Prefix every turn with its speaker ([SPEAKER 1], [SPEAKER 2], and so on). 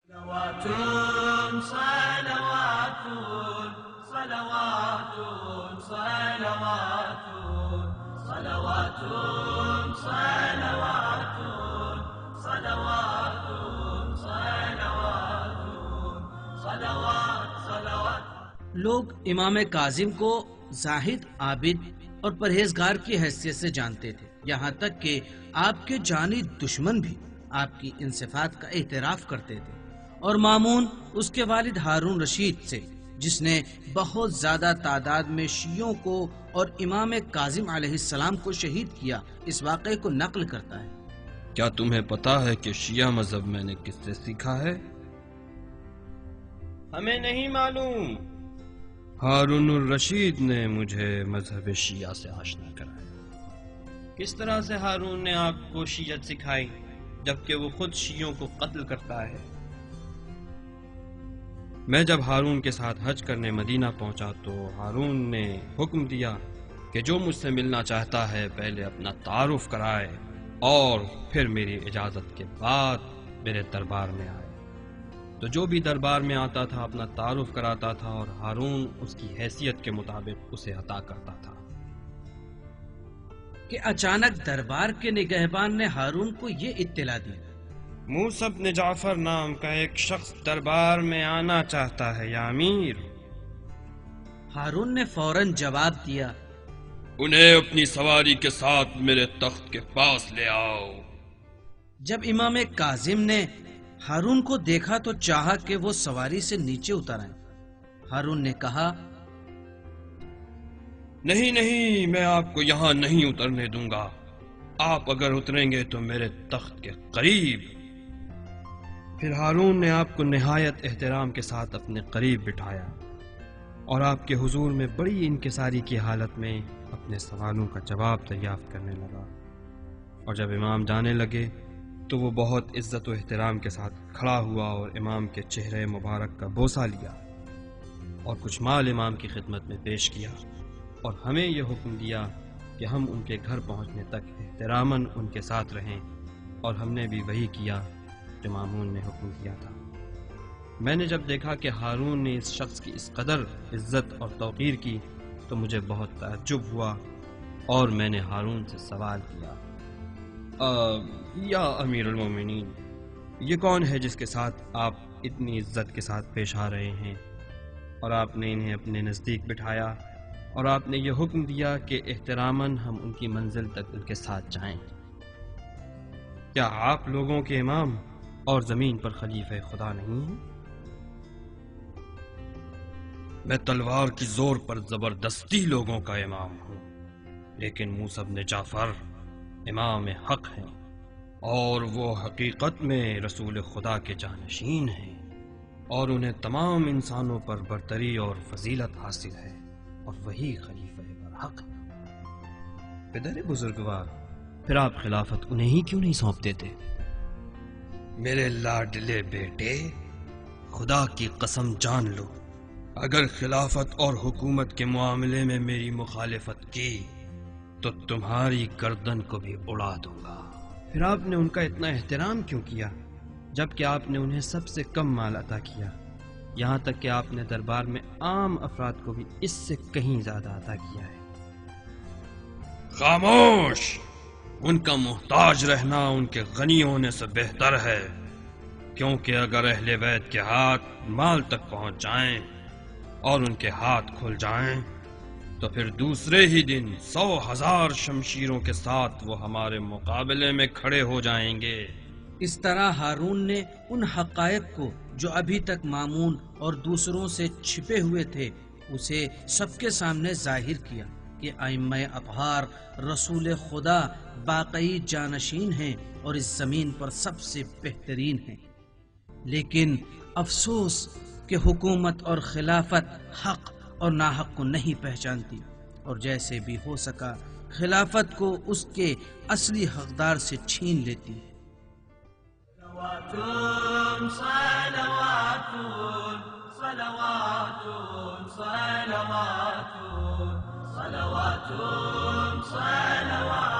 [SPEAKER 1] صلوات صلوات صلوات صلوات صلوات صلوات صلوات صلوات صلوات.
[SPEAKER 2] لوگ امام کاظم کو زاہد، عابد اور پرہیزگار کی حیثیت سے جانتے تھے، یہاں تک کہ آپ کے جانی دشمن بھی آپ کی ان صفات کا اعتراف کرتے تھے. اور مامون اس کے والد ہارون رشید سے، جس نے بہت زیادہ تعداد میں شیعوں کو اور امام کاظم علیہ السلام کو شہید کیا، اس واقعے کو نقل کرتا ہے.
[SPEAKER 3] کیا تمہیں پتا ہے کہ شیعہ مذہب میں نے کس سے سیکھا ہے؟
[SPEAKER 4] ہمیں نہیں معلوم.
[SPEAKER 3] ہارون الرشید نے مجھے مذہب شیعہ سے آشنا کرایا.
[SPEAKER 4] کس طرح سے ہارون نے آپ کو شیعت سکھائی جبکہ وہ خود شیعوں کو قتل کرتا ہے؟
[SPEAKER 3] میں جب ہارون کے ساتھ حج کرنے مدینہ پہنچا تو ہارون نے حکم دیا کہ جو مجھ سے ملنا چاہتا ہے پہلے اپنا تعارف کرائے اور پھر میری اجازت کے بعد میرے دربار میں آئے. تو جو بھی دربار میں آتا تھا اپنا تعارف کراتا تھا اور ہارون اس کی حیثیت کے مطابق اسے عطا کرتا تھا.
[SPEAKER 2] کہ اچانک دربار کے نگہبان نے ہارون کو یہ اطلاع دی.
[SPEAKER 4] موسیٰ بن جعفر نام کا ایک شخص دربار میں آنا چاہتا ہے یا امیر.
[SPEAKER 2] ہارون نے فوراً جواب دیا،
[SPEAKER 3] انہیں اپنی سواری کے ساتھ میرے تخت کے پاس لے آؤ.
[SPEAKER 2] جب امام کاظم نے ہارون کو دیکھا تو چاہا کہ وہ سواری سے نیچے اتر آئیں. ہارون نے کہا،
[SPEAKER 3] نہیں، میں آپ کو یہاں نہیں اترنے دوں گا. آپ اگر اتریں گے تو میرے تخت کے قریب. پھر ہارون نے آپ کو نہایت احترام کے ساتھ اپنے قریب بٹھایا اور آپ کے حضور میں بڑی انکساری کی حالت میں اپنے سوالوں کا جواب دریافت کرنے لگا. اور جب امام جانے لگے تو وہ بہت عزت و احترام کے ساتھ کھڑا ہوا اور امام کے چہرے مبارک کا بوسہ لیا اور کچھ مال امام کی خدمت میں پیش کیا اور ہمیں یہ حکم دیا کہ ہم ان کے گھر پہنچنے تک احتراماً ان کے ساتھ رہیں، اور ہم نے بھی وہی کیا جو مامون نے حکم کیا تھا. میں نے جب دیکھا کہ ہارون نے اس شخص کی اس قدر عزت اور توقیر کی تو مجھے بہت تعجب ہوا اور میں نے ہارون سے سوال کیا، یا امیر المومنین، یہ کون ہے جس کے ساتھ آپ اتنی عزت کے ساتھ پیش آ رہے ہیں؟ اور آپ نے انہیں اپنے نزدیک بٹھایا اور آپ نے یہ حکم دیا کہ احتراماً ہم ان کی منزل تک ان کے ساتھ جائیں. کیا آپ لوگوں کے امام اور زمین پر خلیفہ خدا نہیں ہیں؟ میں تلوار کی زور پر زبردستی لوگوں کا امام ہوں، لیکن موسیٰ بن جعفر امام حق ہیں اور وہ حقیقت میں رسول خدا کے جانشین ہیں اور انہیں تمام انسانوں پر برتری اور فضیلت حاصل ہے اور وہی خلیفہ برحق ہے. پدر بزرگوار، پھر آپ خلافت انہیں ہی کیوں نہیں سونپ دیتے؟ میرے لاڈلے بیٹے، خدا کی قسم جان لو، اگر خلافت اور حکومت کے معاملے میں میری مخالفت کی تو تمہاری گردن کو بھی اڑا دوں گا. پھر آپ نے ان کا اتنا احترام کیوں کیا جبکہ آپ نے انہیں سب سے کم مال عطا کیا، یہاں تک کہ آپ نے دربار میں عام افراد کو بھی اس سے کہیں زیادہ عطا کیا ہے؟ خاموش! ان کا محتاج رہنا ان کے غنی ہونے سے بہتر ہے، کیونکہ اگر اہل بیت کے ہاتھ مال تک پہنچ جائیں اور ان کے ہاتھ کھل جائیں تو پھر دوسرے ہی دن 100,000 شمشیروں کے ساتھ وہ ہمارے مقابلے میں کھڑے ہو جائیں گے.
[SPEAKER 2] اس طرح ہارون نے ان حقائق کو جو ابھی تک مامون اور دوسروں سے چھپے ہوئے تھے اسے سب کے سامنے ظاہر کیا کہ ائمہ اطہار رسول خدا واقعی جانشین ہیں اور اس زمین پر سب سے بہترین ہیں. لیکن افسوس کہ حکومت اور خلافت حق اور ناحق کو نہیں پہچانتی اور جیسے بھی ہو سکا خلافت کو اس کے اصلی حقدار سے چھین لیتی.
[SPEAKER 1] صلوات صلوات صلوات صلوات صلوات صلوات